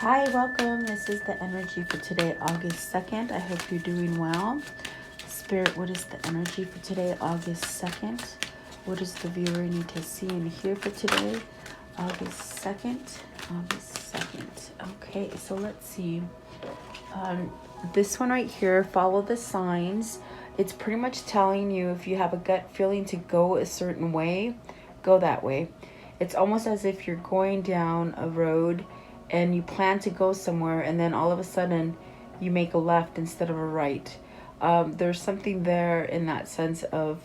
Hi, welcome. This is the energy for today, August 2nd. I hope you're doing well. Spirit, what is the energy for today, August 2nd? What does the viewer need to see and hear for today, August 2nd? August 2nd. Okay, so let's see. This one right here, follow the signs. It's pretty much telling you if you have a gut feeling to go a certain way, go that way. It's almost as if you're going down a road and you plan to go somewhere, and then all of a sudden you make a left instead of a right. There's something there in that sense of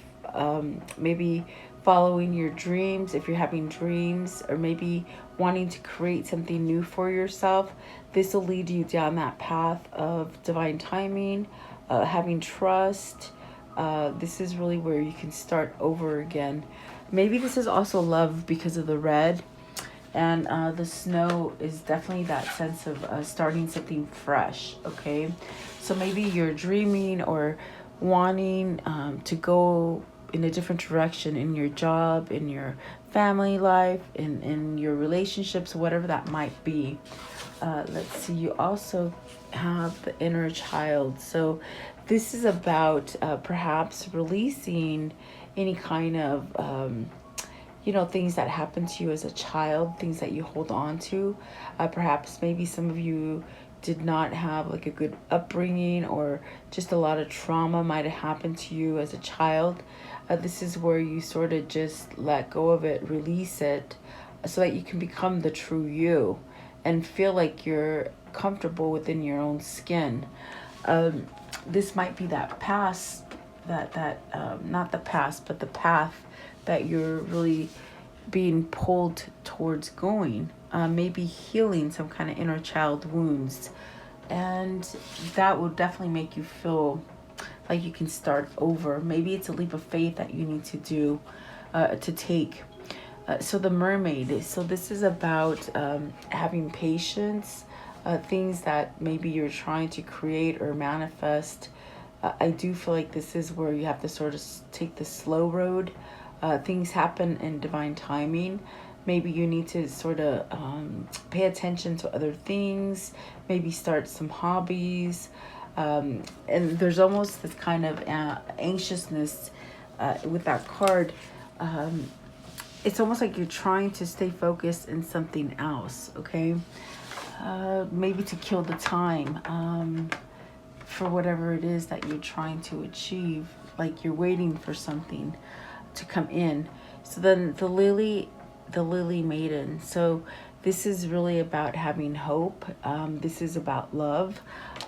maybe following your dreams if you're having dreams, or maybe wanting to create something new for yourself. This will lead you down that path of divine timing, having trust. This is really where you can start over again. Maybe this is also love because of the red. And the snow is definitely that sense of starting something fresh, okay? So maybe you're dreaming or wanting to go in a different direction in your job, in your family life, in your relationships, whatever that might be. Let's see, you also have the inner child. So this is about perhaps releasing any kind of things that happened to you as a child, things that you hold on to. Perhaps maybe some of you did not have like a good upbringing, or just a lot of trauma might have happened to you as a child. This is where you sort of just let go of it, release it, so that you can become the true you and feel like you're comfortable within your own skin. This might be that past, that not the past, but the path that you're really being pulled towards going. Maybe healing some kind of inner child wounds. And that will definitely make you feel like you can start over. Maybe it's a leap of faith that you need to do, to take. So the mermaid. So this is about having patience, things that maybe you're trying to create or manifest. I do feel like this is where you have to sort of take the slow road. Things happen in divine timing. Maybe you need to sort of pay attention to other things, maybe start some hobbies. And there's almost this kind of anxiousness with that card. It's almost like you're trying to stay focused in something else, okay? Maybe to kill the time for whatever it is that you're trying to achieve, like you're waiting for something to come in. So then the lily maiden. So this is really about having hope. This is about love.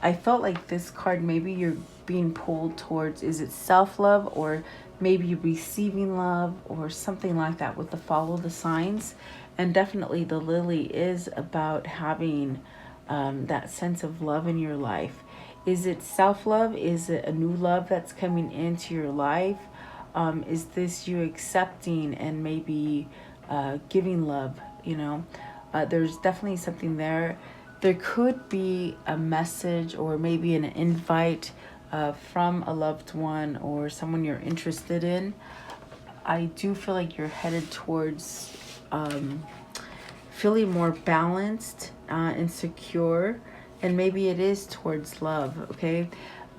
I felt like this card, maybe you're being pulled towards, is it self-love, or maybe receiving love, or something like that with the follow the signs. And definitely the lily is about having that sense of love in your life. Is it self-love? Is it a new love that's coming into your life? Is this you accepting and maybe giving love? There's definitely something there. There could be a message or maybe an invite from a loved one or someone you're interested in. I do feel like you're headed towards feeling more balanced and secure, and maybe it is towards love, okay?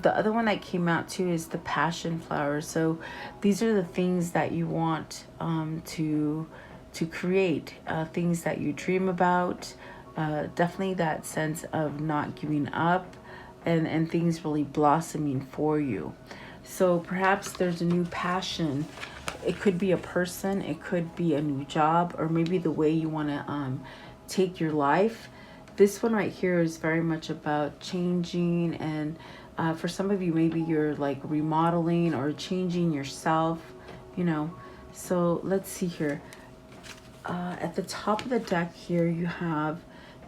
The other one that came out too is the passion flower. So these are the things that you want to create, things that you dream about. Definitely that sense of not giving up, and things really blossoming for you. So perhaps there's a new passion. It could be a person, it could be a new job, or maybe the way you want to take your life. This one right here is very much about changing, and for some of you, maybe you're like remodeling or changing yourself, So let's see here. At the top of the deck here, you have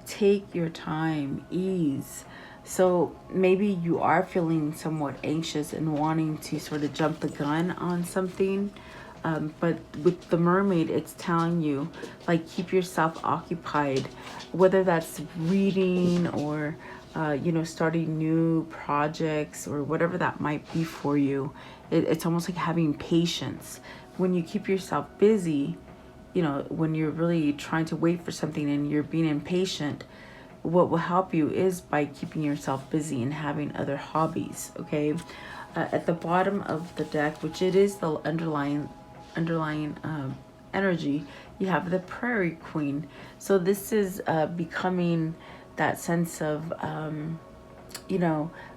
take your time, ease. So maybe you are feeling somewhat anxious and wanting to sort of jump the gun on something. But with the mermaid, it's telling you, like, keep yourself occupied, whether that's reading or starting new projects or whatever that might be for you. It's almost like having patience. When you keep yourself busy, when you're really trying to wait for something and you're being impatient, what will help you is by keeping yourself busy and having other hobbies. Okay, at the bottom of the deck, which it is the underlying energy, you have the Prairie Queen. So this is becoming that sense of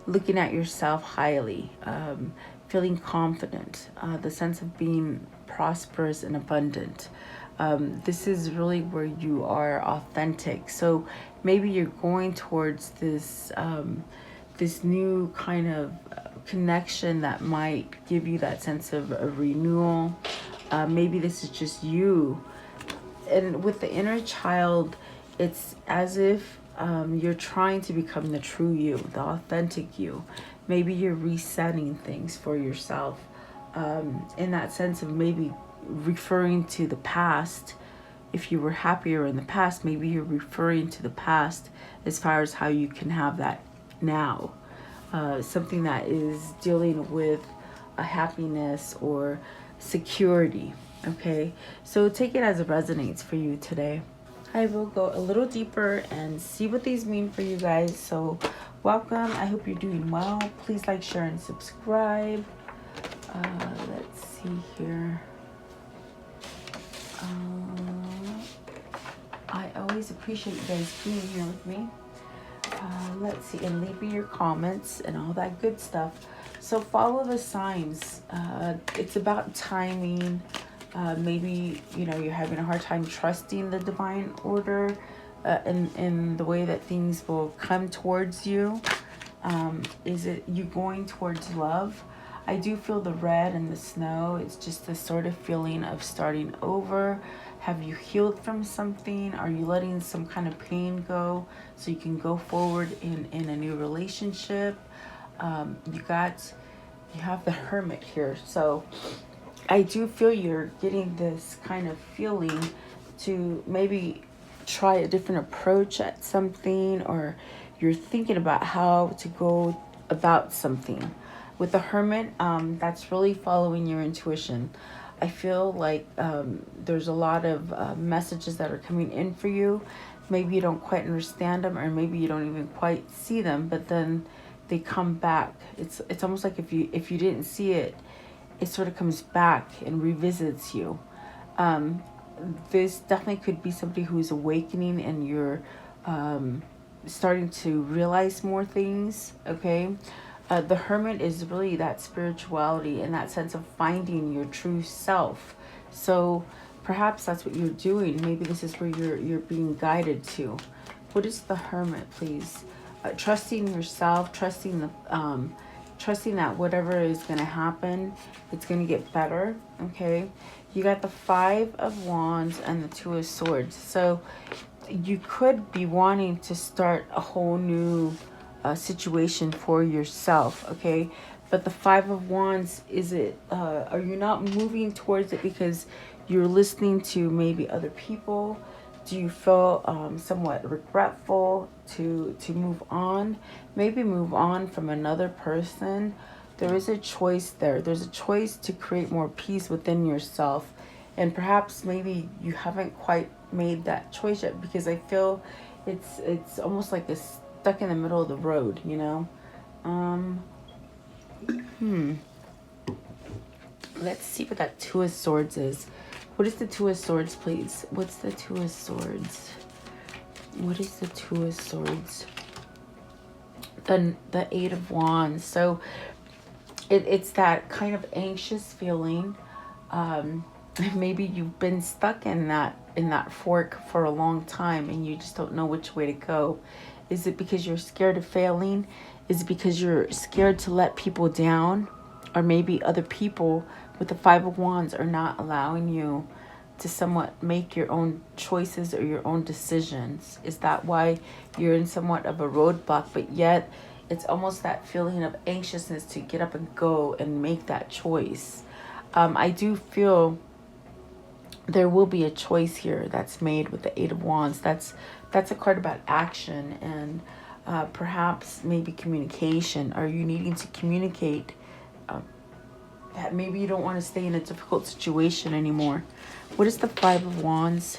looking at yourself highly, feeling confident, the sense of being prosperous and abundant. This is really where you are authentic. So maybe you're going towards this new kind of connection that might give you that sense of a renewal. Maybe this is just you. And with the inner child, it's as if you're trying to become the true you, the authentic you. Maybe you're resetting things for yourself, in that sense of maybe referring to the past. If you were happier in the past, maybe you're referring to the past as far as how you can have that now. Something that is dealing with a happiness or security. Okay, so take it as it resonates for you today. I will go a little deeper and see what these mean for you guys. So welcome. I hope you're doing well. Please like, share, and subscribe. Let's see here. I always appreciate you guys being here with me. Let's see, and leave me your comments and all that good stuff. So follow the signs. It's about timing. Maybe, you're having a hard time trusting the divine order in the way that things will come towards you. Is it you going towards love? I do feel the red and the snow. It's just this sort of feeling of starting over. Have you healed from something? Are you letting some kind of pain go so you can go forward in a new relationship? You have the Hermit here. So I do feel you're getting this kind of feeling to maybe try a different approach at something, or you're thinking about how to go about something. With the Hermit, that's really following your intuition. I feel like there's a lot of messages that are coming in for you. Maybe you don't quite understand them, or maybe you don't even quite see them, but then they come back. It's almost like if you didn't see it, it sort of comes back and revisits you. This definitely could be somebody who's awakening, and you're starting to realize more things. Okay. The Hermit is really that spirituality and that sense of finding your true self. So perhaps that's what you're doing. Maybe this is where you're being guided to. What is the Hermit, please? Trusting yourself, trusting that whatever is going to happen, it's going to get better. Okay. You got the Five of Wands and the Two of Swords. So you could be wanting to start a whole new situation for yourself. Okay. But the Five of Wands, are you not moving towards it because you're listening to maybe other people? Do you feel somewhat regretful to move on? Maybe move on from another person. There is a choice there. There's a choice to create more peace within yourself. And perhaps maybe you haven't quite made that choice yet, because I feel it's almost like it's stuck in the middle of the road, Let's see what that Two of Swords is. What is the Two of Swords, please? What's the Two of Swords? What is the Two of Swords? The Eight of Wands. So it's that kind of anxious feeling. Maybe you've been stuck in that fork for a long time, and you just don't know which way to go. Is it because you're scared of failing? Is it because you're scared to let people down? Or maybe other people with the Five of Wands are not allowing you to somewhat make your own choices or your own decisions. Is that why you're in somewhat of a roadblock, but yet it's almost that feeling of anxiousness to get up and go and make that choice? I do feel there will be a choice here that's made with the Eight of Wands. That's a card about action and perhaps maybe communication. Are you needing to communicate that maybe you don't want to stay in a difficult situation anymore? What is the Five of Wands?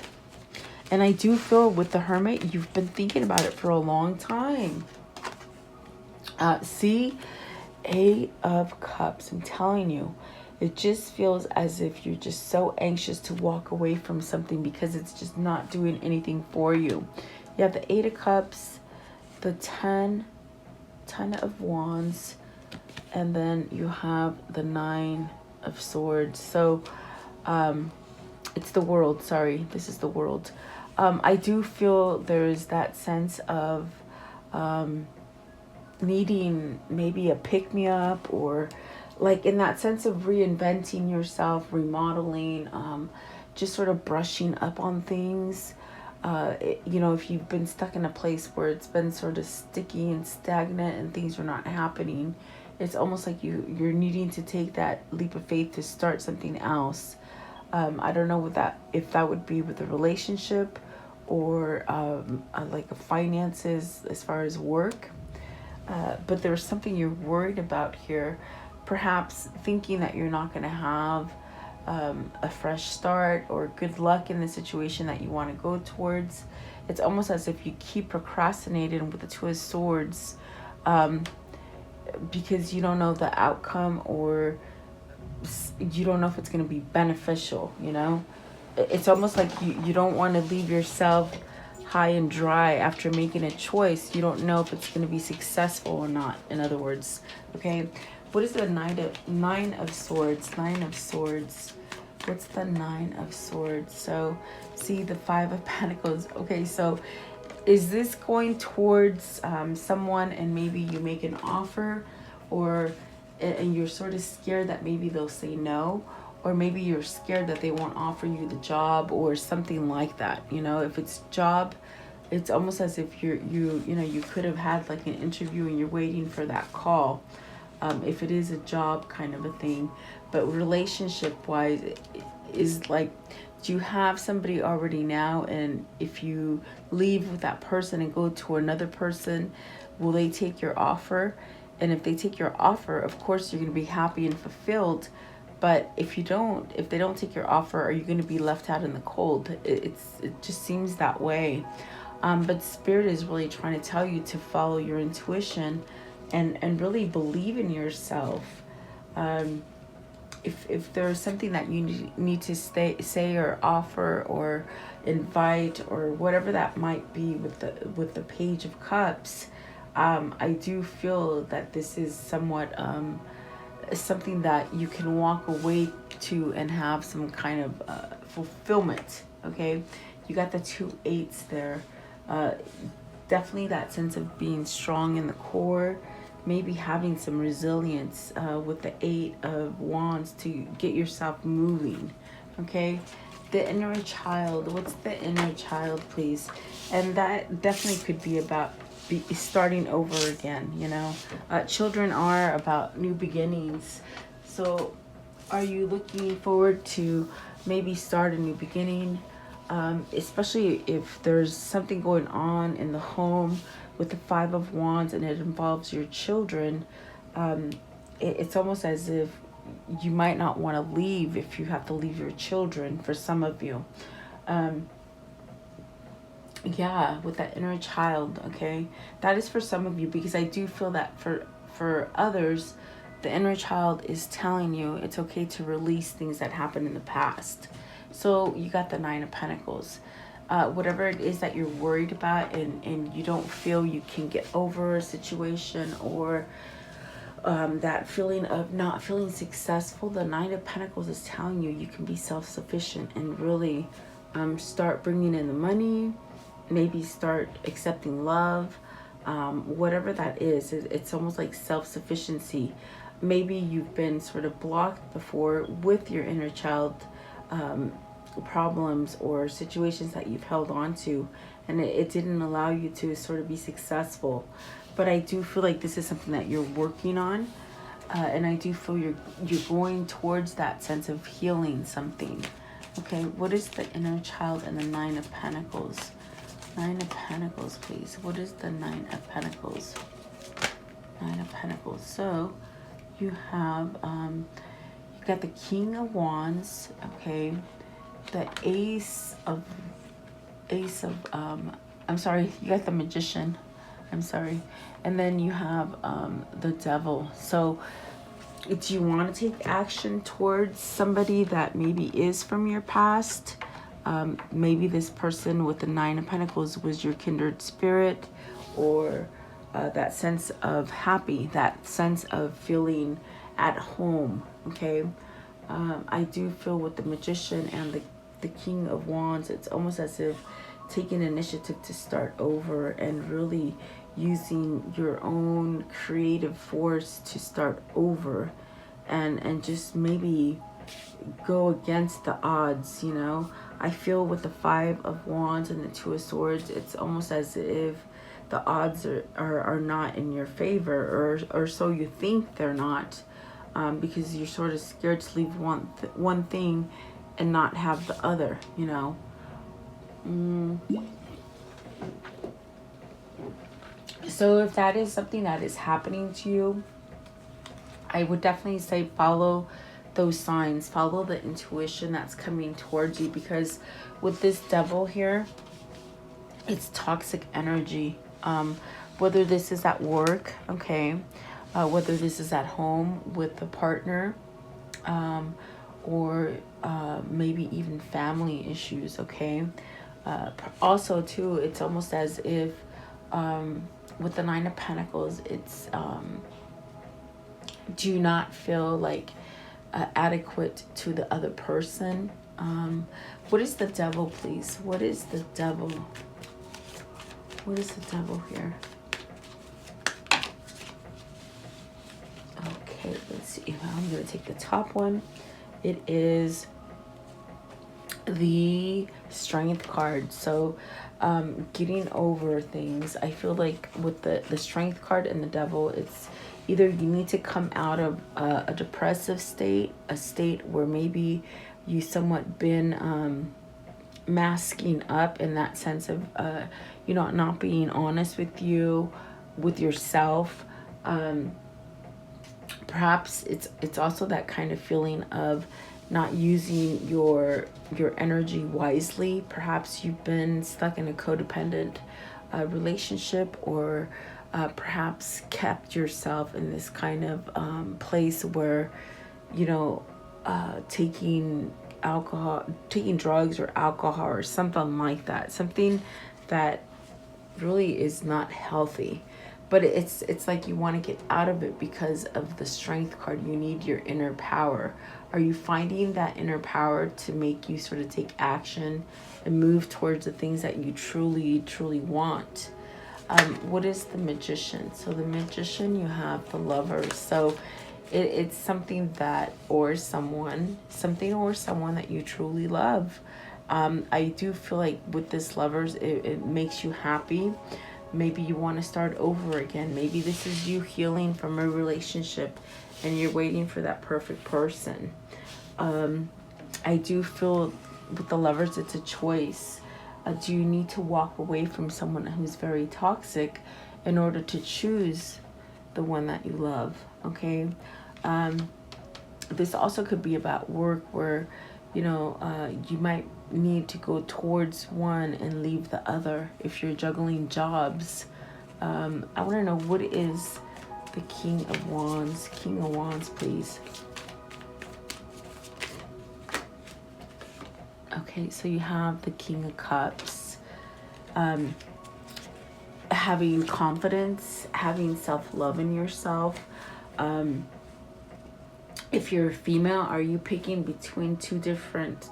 And I do feel with the Hermit, you've been thinking about it for a long time. See, Eight of Cups, I'm telling you, it just feels as if you're just so anxious to walk away from something because it's just not doing anything for you. You have the Eight of Cups, the Ten of Wands, and then you have the Nine of Swords. So it's the World. Sorry, this is the World. I do feel there's that sense of needing maybe a pick-me-up, or like in that sense of reinventing yourself, remodeling, just sort of brushing up on things. You know, if you've been stuck in a place where it's been sort of sticky and stagnant and things are not happening, it's almost like you're needing to take that leap of faith to start something else. I don't know if that would be with a relationship or like a finances as far as work. But there's something you're worried about here, perhaps thinking that you're not going to have a fresh start or good luck in the situation that you want to go towards. It's almost as if you keep procrastinating with the Two of Swords because you don't know the outcome, or you don't know if it's going to be beneficial, you know? It's almost like you don't want to leave yourself high and dry after making a choice. You don't know if it's going to be successful or not, in other words. Okay, what is the Nine of Swords? Nine of Swords. What's the Nine of Swords? So see the Five of Pentacles. Okay, so is this going towards someone and maybe you make an offer, or and you're sort of scared that maybe they'll say no, or maybe you're scared that they won't offer you the job or something like that. You know, if it's job, it's almost as if you know, you could have had like an interview and you're waiting for that call. If it is a job kind of a thing, but relationship wise, is like, do you have somebody already now? And if you leave with that person and go to another person, will they take your offer? And if they take your offer, of course you're going to be happy and fulfilled. But if they don't take your offer, are you going to be left out in the cold? It just seems that way. But Spirit is really trying to tell you to follow your intuition and really believe in yourself. If there's something that you need to say or offer or invite or whatever that might be with the Page of Cups, I do feel that this is somewhat something that you can walk away to and have some kind of fulfillment. Okay, you got the 2 8s there. Definitely that sense of being strong in the core, maybe having some resilience with the 8 of Wands to get yourself moving. Okay, the inner child. What's the inner child, please? And that definitely could be about starting over again. You know, children are about new beginnings. So are you looking forward to maybe start a new beginning? Especially if there's something going on in the home with the 5 of Wands and it involves your children. It's almost as if you might not want to leave if you have to leave your children, for some of you. Yeah, with that inner child. Okay, that is for some of you, because I do feel that for others, the inner child is telling you it's okay to release things that happened in the past. So you got the 9 of Pentacles. Whatever it is that you're worried about and you don't feel you can get over a situation, or that feeling of not feeling successful, the 9 of Pentacles is telling you you can be self-sufficient and really start bringing in the money, maybe start accepting love, whatever that is. It's almost like self-sufficiency. Maybe you've been sort of blocked before with your inner child problems or situations that you've held on to, and it didn't allow you to sort of be successful. But I do feel like this is something that you're working on, and I do feel you're going towards that sense of healing something. Okay, what is the inner child and the 9 of Pentacles? 9 of Pentacles, please. What is the 9 of Pentacles? 9 of Pentacles. So you have you got the King of Wands. Okay, the Ace of Ace of, I'm sorry, you got the Magician. I'm sorry. And then you have the Devil. So do you want to take action towards somebody that maybe is from your past? Maybe this person with the Nine of Pentacles was your kindred spirit, or that sense of happy, that sense of feeling at home, okay? I do feel with the Magician and the King of Wands, it's almost as if taking initiative to start over and really using your own creative force to start over, and just maybe go against the odds, you know. I feel with the Five of Wands and the Two of Swords, it's almost as if the odds are not in your favor, or so you think they're not, because you're sort of scared to leave one thing and not have the other, you know. So if that is something that is happening to you, I would definitely say follow those signs, follow the intuition that's coming towards you, because with this Devil here, it's toxic energy. Whether this is at work, okay, whether this is at home with the partner, or maybe even family issues, okay. Also too, it's almost as if with the Nine of Pentacles, it's do not feel like adequate to the other person. What is the Devil, please? What is the Devil? What is the Devil here? Okay, let's see. I'm going to take the top one. It is the Strength card. So getting over things. I feel like with the Strength card and the Devil, it's either you need to come out of a depressive state, a state where maybe you somewhat been masking up, in that sense of you know, not being honest with yourself. Perhaps it's also that kind of feeling of not using your energy wisely. Perhaps you've been stuck in a codependent relationship, or perhaps kept yourself in this kind of place where, you know, taking drugs or alcohol or something like that, something that really is not healthy. But it's like you want to get out of it because of the Strength card. You need your inner power. Are you finding that inner power to make you sort of take action and move towards the things that you truly, truly want? What is the Magician? So the Magician, you have the Lovers. So it's something that, or someone, something or someone that you truly love. I do feel like with this Lovers, it makes you happy. Maybe you want to start over again. Maybe this is you healing from a relationship and you're waiting for that perfect person. I do feel with the Lovers, it's a choice. Do you need to walk away from someone who's very toxic in order to choose the one that you love? Okay. This also could be about work, where, you know, you might need to go towards one and leave the other if you're juggling jobs. I want to know, what is the King of Wands? King of Wands, please. Okay, so you have the King of Cups. Having confidence, having self-love in yourself. If you're female, are you picking between two different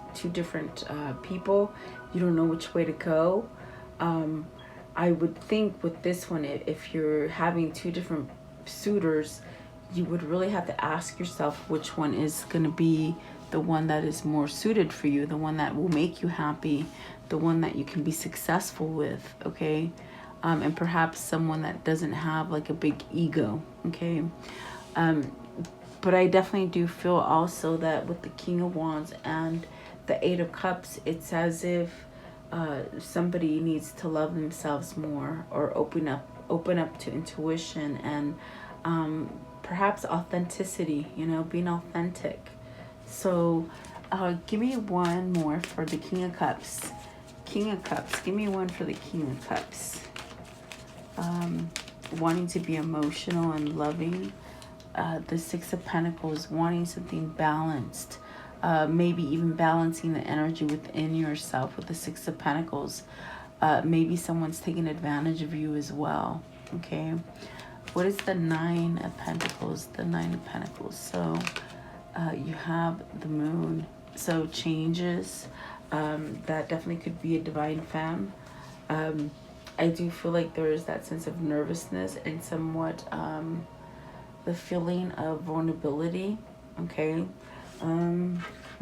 people? You don't know which way to go. I would think with this one, if you're having two different suitors, you would really have to ask yourself which one is going to be the one that is more suited for you, the one that will make you happy, the one that you can be successful with, okay? And perhaps someone that doesn't have like a big ego, okay? But I definitely do feel also that with the King of Wands and the Eight of Cups, it's as if somebody needs to love themselves more, or open up to intuition and perhaps authenticity, you know, being authentic. So give me one more for the King of Cups. King of Cups. Give me one for the King of Cups. Wanting to be emotional and loving. The Six of Pentacles, wanting something balanced. Maybe even balancing the energy within yourself with the Six of Pentacles. Maybe someone's taking advantage of you as well. Okay. What is the Nine of Pentacles? The Nine of Pentacles. So you have the Moon. So changes. That definitely could be a divine femme. I do feel like there is that sense of nervousness and somewhat the feeling of vulnerability. Okay.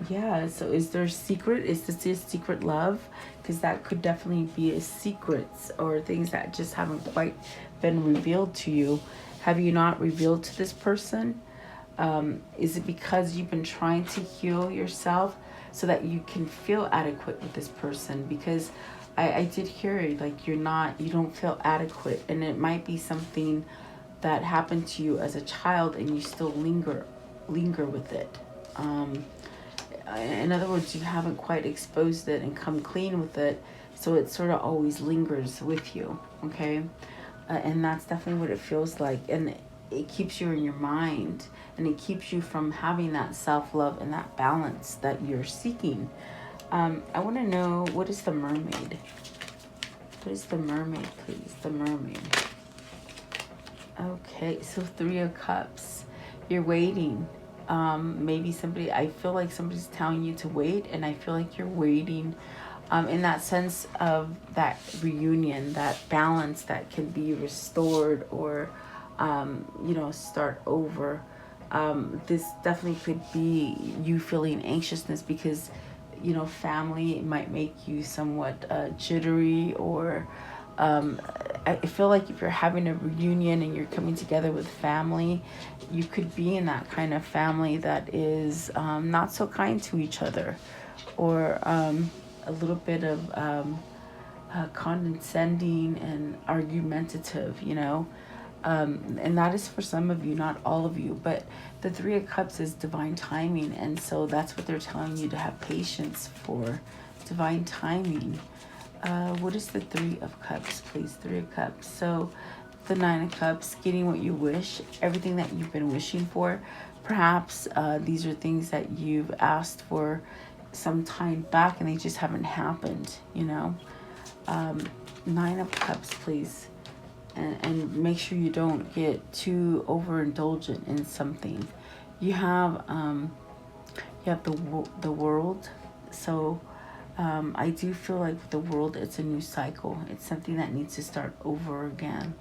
Yeah, so is there a secret? Is this a secret love? Because that could definitely be a secrets or things that just haven't quite been revealed to you. Have you not revealed to this person? Is it because you've been trying to heal yourself so that you can feel adequate with this person? Because I did hear it, like you don't feel adequate, and it might be something that happened to you as a child and you still linger with it. In other words, you haven't quite exposed it and come clean with it, so it sort of always lingers with you. Okay. And that's definitely what it feels like, and it keeps you in your mind, and it keeps you from having that self-love and that balance that you're seeking. I want to know, what is the Mermaid? What is the Mermaid, please? The Mermaid. Okay, so Three of Cups. You're waiting. Maybe I feel like somebody's telling you to wait, and I feel like you're waiting in that sense of that reunion, that balance that can be restored or, start over. This definitely could be you feeling anxiousness because, family might make you somewhat jittery, or I feel like if you're having a reunion and you're coming together with family, you could be in that kind of family that is not so kind to each other, or a little bit of condescending and argumentative, and that is for some of you, not all of you. But the Three of Cups is divine timing, and so that's what they're telling you to have patience for. Divine timing. What is the Three of Cups, please? Three of Cups. So the Nine of Cups, getting what you wish, everything that you've been wishing for. Perhaps these are things that you've asked for some time back and they just haven't happened, Nine of Cups, please. And make sure you don't get too overindulgent in something. You have the World. So I do feel like with the World, it's a new cycle. It's something that needs to start over again.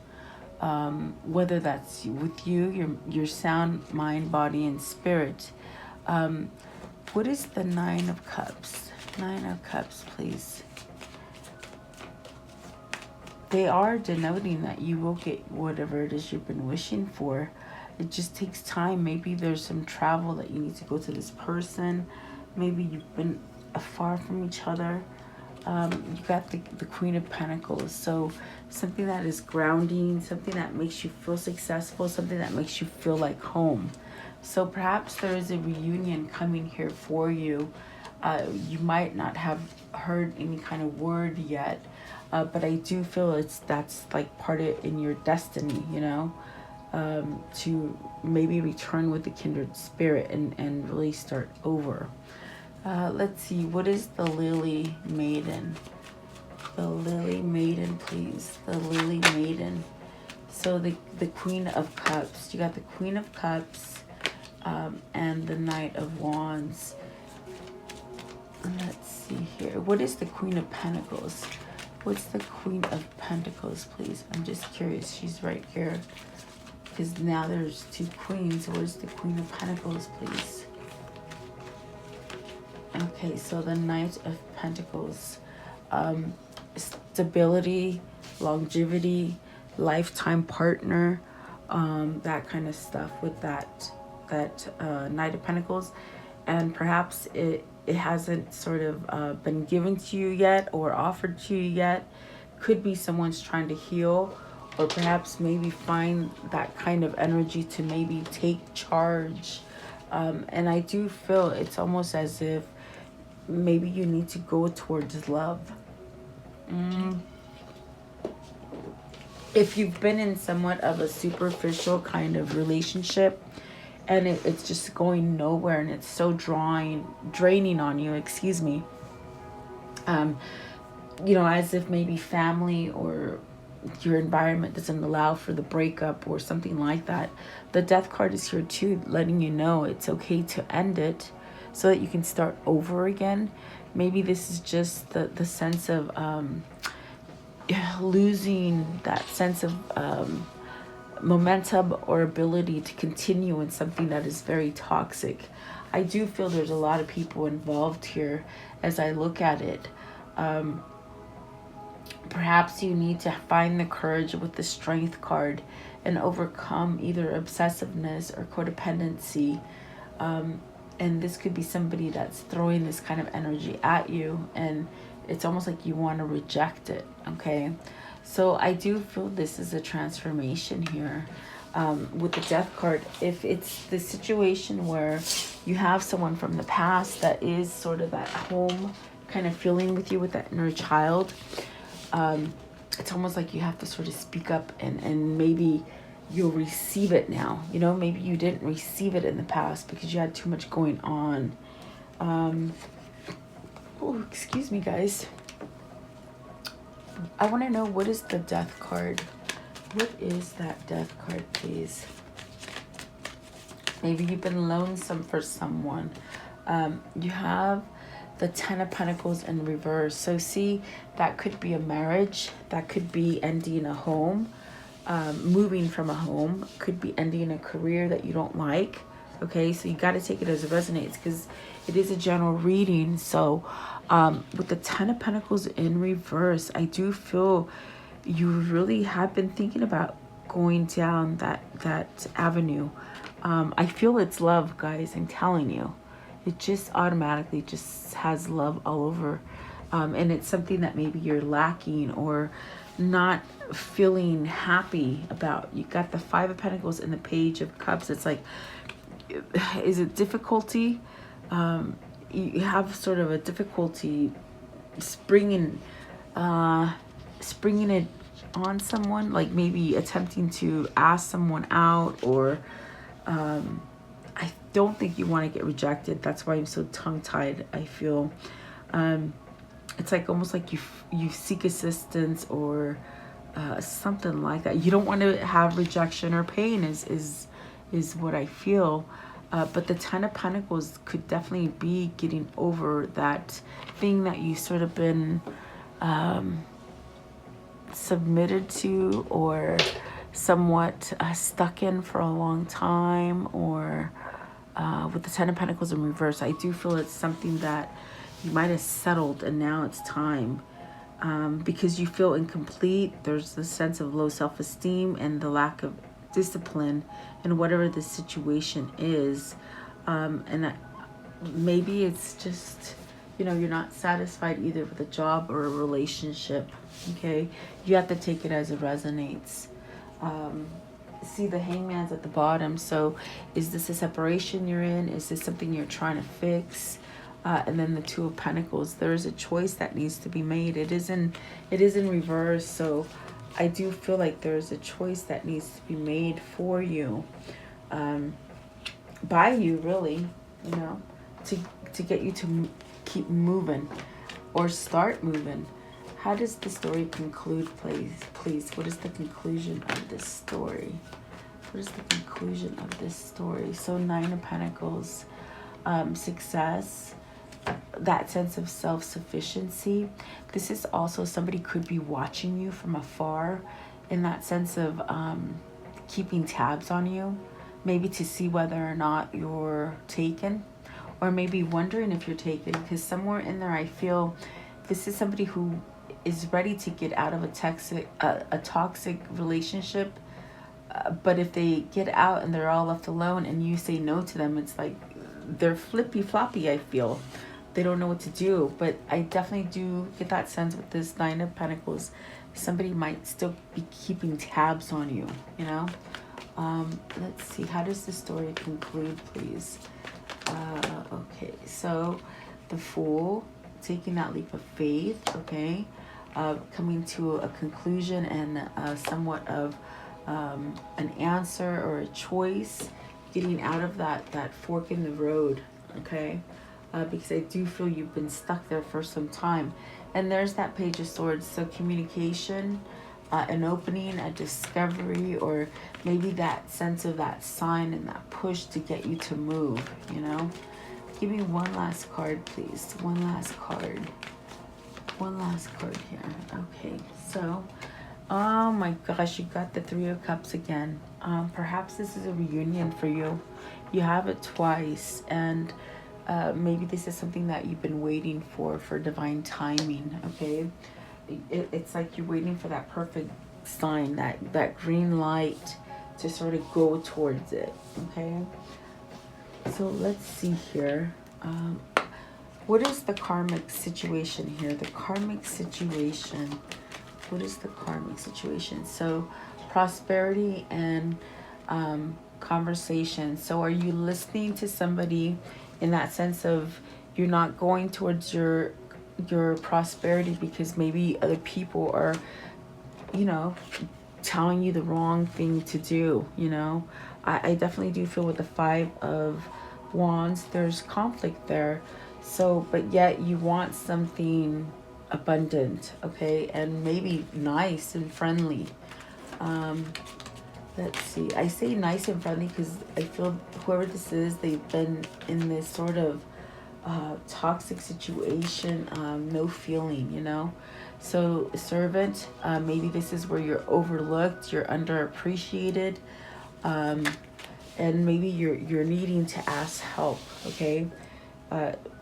Whether that's with you, your sound, mind, body, and spirit. What is the Nine of Cups? Nine of Cups, please. They are denoting that you will get whatever it is you've been wishing for. It just takes time. Maybe there's some travel that you need to go to this person. Maybe you've been far from each other. You got the Queen of Pentacles. So something that is grounding, something that makes you feel successful, something that makes you feel like home. So perhaps there is a reunion coming here for you. You might not have heard any kind of word yet, but I do feel that's like part of in your destiny, to maybe return with the kindred spirit and really start over. Let's see, what is the Lily Maiden? The Lily Maiden, please. The Lily Maiden. So the Queen of Cups. You got the Queen of Cups and the Knight of Wands. Let's see here. What is the Queen of Pentacles? What's the Queen of Pentacles, please? I'm just curious. She's right here. Because now there's two queens. What is the Queen of Pentacles, please? Okay, so the Knight of Pentacles. Stability, longevity, lifetime partner, that kind of stuff with that Knight of Pentacles. And perhaps it hasn't sort of been given to you yet or offered to you yet. Could be someone's trying to heal, or perhaps maybe find that kind of energy to maybe take charge. And I do feel it's almost as if maybe you need to go towards love. If you've been in somewhat of a superficial kind of relationship and it's just going nowhere and it's so draining on you, excuse me, as if maybe family or your environment doesn't allow for the breakup or something like that. The death card is here too, letting you know it's okay to end it so that you can start over again. Maybe this is just the sense of losing that sense of momentum or ability to continue in something that is very toxic. I do feel there's a lot of people involved here as I look at it. Perhaps you need to find the courage with the strength card and overcome either obsessiveness or codependency. And this could be somebody that's throwing this kind of energy at you, and it's almost like you want to reject it, okay? So I do feel this is a transformation here. With the death card, if it's the situation where you have someone from the past that is sort of that home kind of feeling with you with that inner child, it's almost like you have to sort of speak up and maybe you'll receive it now. Maybe you didn't receive it in the past because you had too much going on. Oh, excuse me, guys. I want to know, what is the death card? What is that death card, please? Maybe you've been lonesome for someone. You have the Ten of Pentacles in reverse. So see, that could be a marriage. That could be ending a home. Moving from a home. Could be ending a career that you don't like. Okay, so you got to take it as it resonates because it is a general reading. So with the Ten of Pentacles in reverse, I do feel you really have been thinking about going down that avenue. I feel it's love, guys. I'm telling you. It just automatically just has love all over. And it's something that maybe you're lacking or not feeling happy about. You got the Five of Pentacles and the Page of Cups. It's like, is it difficulty? You have sort of a difficulty springing it on someone, like maybe attempting to ask someone out, or I don't think you want to get rejected. That's why I'm so tongue-tied, I feel. It's like almost like you seek assistance or something like that. You don't want to have rejection or pain is what I feel. But the Ten of Pentacles could definitely be getting over that thing that you sort of been submitted to or somewhat stuck in for a long time. Or with the Ten of Pentacles in reverse, I do feel it's something that you might have settled and now it's time. Because you feel incomplete. There's the sense of low self-esteem and the lack of discipline in whatever the situation is. And maybe it's just, you're not satisfied either with a job or a relationship. Okay, you have to take it as it resonates. See, the Hangman's at the bottom. So is this a separation you're in? Is this something you're trying to fix? And then the Two of Pentacles. There is a choice that needs to be made. It is in reverse. So I do feel like there's a choice that needs to be made for you, by you, really, to get you to keep moving or start moving. How does the story conclude, please? What is the conclusion of this story? What is the conclusion of this story? So Nine of Pentacles, success, that sense of self-sufficiency. This is also somebody could be watching you from afar in that sense of keeping tabs on you, maybe to see whether or not you're taken, or maybe wondering if you're taken, because somewhere in there I feel this is somebody who is ready to get out of a toxic relationship, but if they get out and they're all left alone and you say no to them, it's like they're flippy-floppy, I feel. They don't know what to do. But I definitely do get that sense with this Nine of Pentacles. Somebody might still be keeping tabs on you, Let's see. How does the story conclude, please? Okay, so the Fool, taking that leap of faith, okay? coming to a conclusion and somewhat of an answer or a choice, getting out of that fork in the road, okay? Because I do feel you've been stuck there for some time. And there's that Page of Swords. So communication, an opening, a discovery, or maybe that sense of that sign and that push to get you to move, you know? Give me one last card, please. One last card. One last card here. Okay, so, oh my gosh, you got the Three of Cups again. Perhaps this is a reunion for you. You have it twice, and maybe this is something that you've been waiting for divine timing, okay? It's like you're waiting for that perfect sign, that green light to sort of go towards it, okay? So let's see here. What is the karmic situation here? The karmic situation. What is the karmic situation? So prosperity and conversation. So are you listening to somebody in that sense of you're not going towards your prosperity because maybe other people are, you know, telling you the wrong thing to do, you know? I definitely do feel with the Five of Wands, there's conflict there. So, but yet you want something abundant, okay? And maybe nice and friendly. Let's see. I say nice and friendly because I feel whoever this is, they've been in this sort of toxic situation, no feeling, you know? So servant, maybe this is where you're overlooked, you're underappreciated, and maybe you're needing to ask help, okay?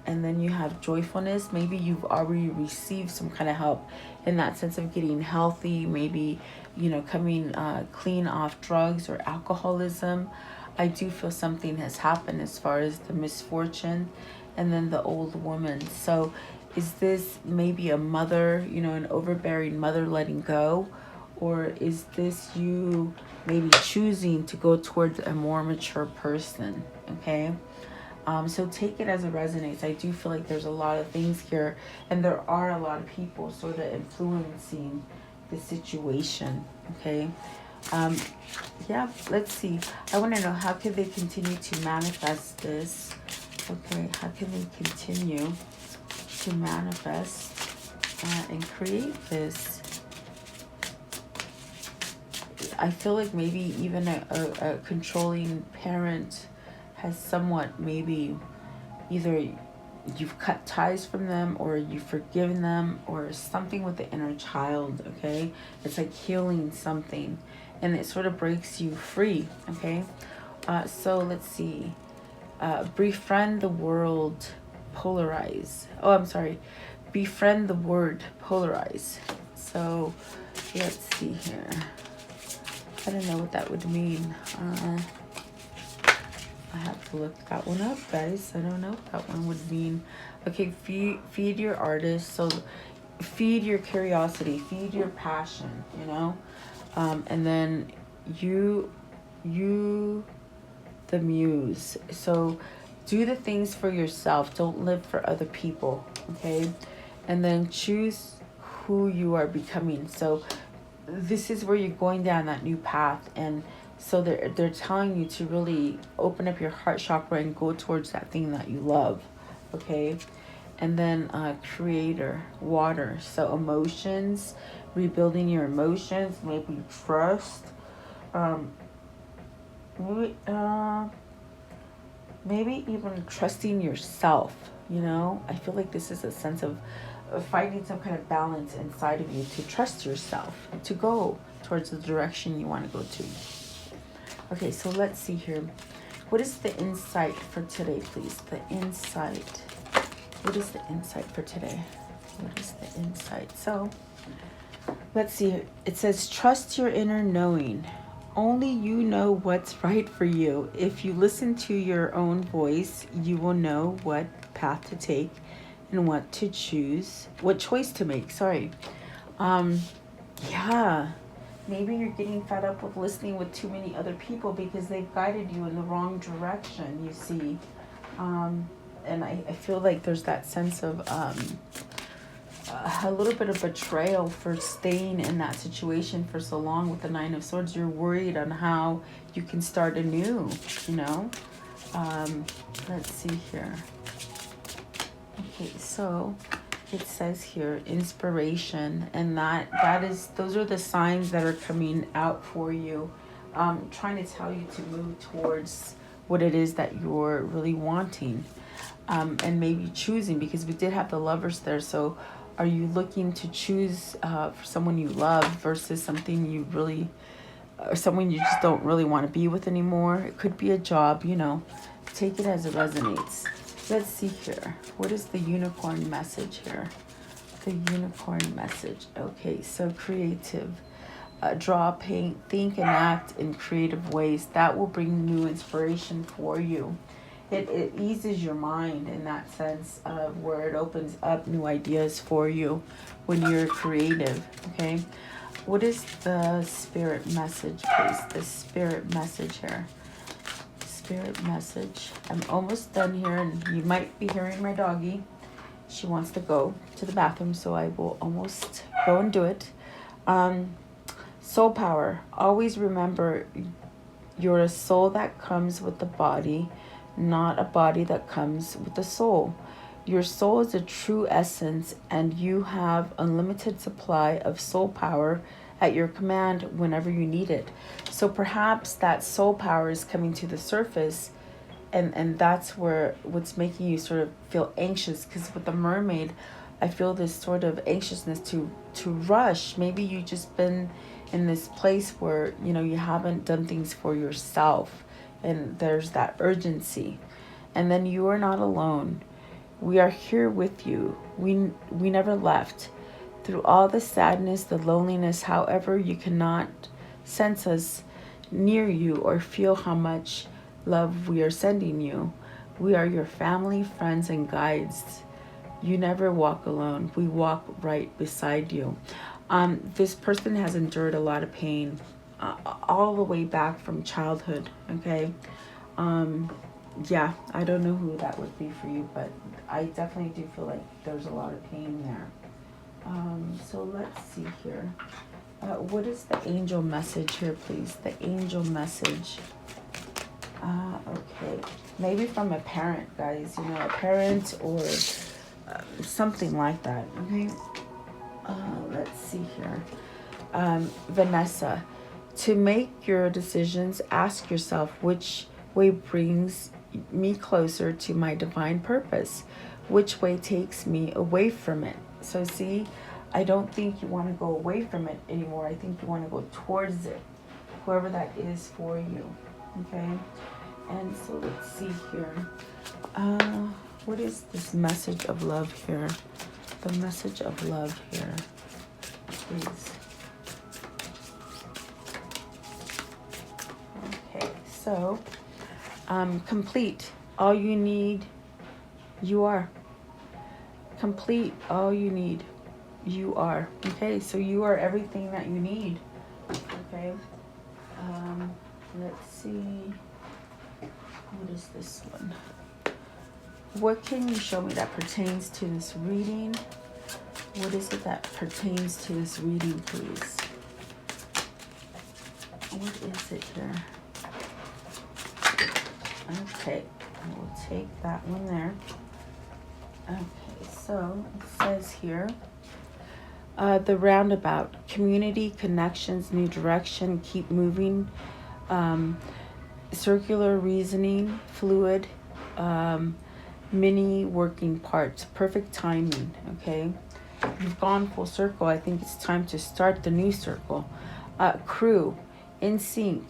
And then you have joyfulness. Maybe you've already received some kind of help in that sense of getting healthy, maybe, you know, coming clean off drugs or alcoholism. I do feel something has happened as far as the misfortune. And then the old woman. So is this maybe a mother, you know, an overbearing mother letting go? Or is this you maybe choosing to go towards a more mature person, okay? So take it as it resonates. I do feel like there's a lot of things here, and there are a lot of people sort of influencing the situation, okay? Yeah, let's see. I want to know, how can they continue to manifest this? Okay, how can they continue to manifest and create this? I feel like maybe even a controlling parent has somewhat, maybe either you've cut ties from them or you've forgiven them or something with the inner child, okay? It's like healing something and it sort of breaks you free, okay? So let's see. Befriend the world, polarize. Oh, I'm sorry. Befriend the word, polarize. So let's see here. I don't know what that would mean. I have to look that one up, guys. I don't know what that one would mean. Okay, feed your artist. So feed your curiosity, feed your passion, you know? And then you the muse. So do the things for yourself. Don't live for other people, okay? And then choose who you are becoming. So this is where you're going down that new path, and so they're telling you to really open up your heart chakra and go towards that thing that you love, okay? And then creator, water. So emotions, rebuilding your emotions, maybe trust, maybe even trusting yourself, you know? I feel like this is a sense of finding some kind of balance inside of you to trust yourself, to go towards the direction you want to go to. Okay, so let's see here. What is the insight for today, please? The insight. What is the insight for today? What is the insight? So let's see. It says, trust your inner knowing. Only you know what's right for you. If you listen to your own voice, you will know what path to take and what to choose, what choice to make, sorry. Yeah, maybe you're getting fed up with listening with too many other people because they've guided you in the wrong direction, you see. And I feel like there's that sense of a little bit of betrayal for staying in that situation for so long with the Nine of Swords. You're worried on how you can start anew, you know. Let's see here. Okay, so it says here inspiration, and those are the signs that are coming out for you, trying to tell you to move towards what it is that you're really wanting, and maybe choosing, because we did have the Lovers there. So are you looking to choose for someone you love versus something you really, or someone you just don't really want to be with anymore? It could be a job, you know. Take it as it resonates. Let's see here. What is the unicorn message here? The unicorn message. Okay, so creative. Draw, paint, think, and act in creative ways. That will bring new inspiration for you. It eases your mind in that sense of where it opens up new ideas for you when you're creative, okay? What is the spirit message, please? The spirit message here. Spirit message. I'm almost done here, and you might be hearing my doggie. She wants to go to the bathroom, so I will almost go and do it. Soul power. Always remember, you're a soul that comes with the body, not a body that comes with the soul. Your soul is a true essence, and you have unlimited supply of soul power at your command whenever you need it. So perhaps that soul power is coming to the surface, and that's what's making you sort of feel anxious, because with the mermaid, I feel this sort of anxiousness to rush. Maybe you just been in this place where, you know, you haven't done things for yourself, and there's that urgency. And then you are not alone. We are here with you. We never left. Through all the sadness, the loneliness, however, you cannot sense us near you or feel how much love we are sending you. We are your family, friends, and guides. You never walk alone. We walk right beside you. This person has endured a lot of pain all the way back from childhood, okay? Yeah, I don't know who that would be for you, but I definitely do feel like there's a lot of pain there. So let's see here. What is the angel message here, please? The angel message. Okay. Maybe from a parent, guys. You know, a parent or something like that. Okay. Let's see here. Vanessa. To make your decisions, ask yourself which way brings me closer to my divine purpose. Which way takes me away from it? So see, I don't think you want to go away from it anymore. I think you want to go towards it, whoever that is for you. Okay. And so let's see here. What is this message of love here? The message of love here, please. Okay, so complete all you need. You are complete all you need. You are. Okay, so you are everything that you need. Okay. Let's see. What is this one? What can you show me that pertains to this reading? What is it that pertains to this reading, please? What is it here? Okay, we'll take that one there. Okay, so it says here, the roundabout, community, connections, new direction, keep moving, circular reasoning, fluid, many working parts, perfect timing, okay? You've gone full circle. I think it's time to start the new circle. Crew, in sync,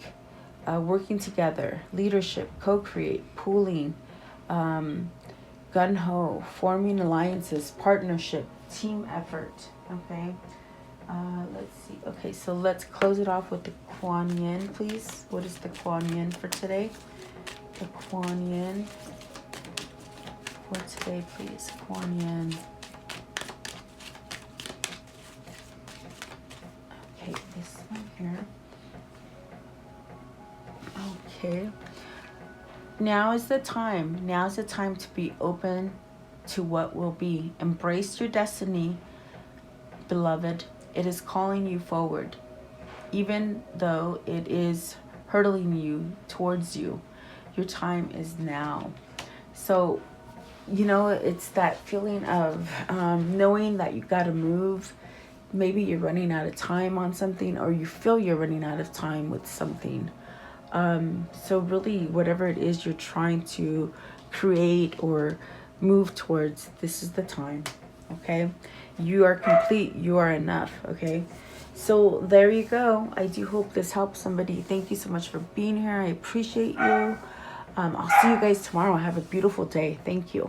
working together, leadership, co-create, pooling, gung-ho, forming alliances, partnership, team effort, okay? Let's see. Okay, so let's close it off with the Kuan Yin, please. What is the Kuan Yin for today? The Kuan Yin for today, please. Kuan Yin. Okay, this one here. Okay. Now is the time. Now is the time to be open to what will be. Embrace your destiny beloved. It is calling you forward, even though it is hurtling you towards you. Your time is now. So, you know, it's that feeling of knowing that you got to move. Maybe you're running out of time on something, or you feel you're running out of time with something. So really, whatever it is you're trying to create or move towards, this is the time. Okay, you are complete, you are enough. Okay, so there you go. I do hope this helps somebody. Thank you so much for being here. I appreciate you. I'll see you guys tomorrow. Have a beautiful day. Thank you.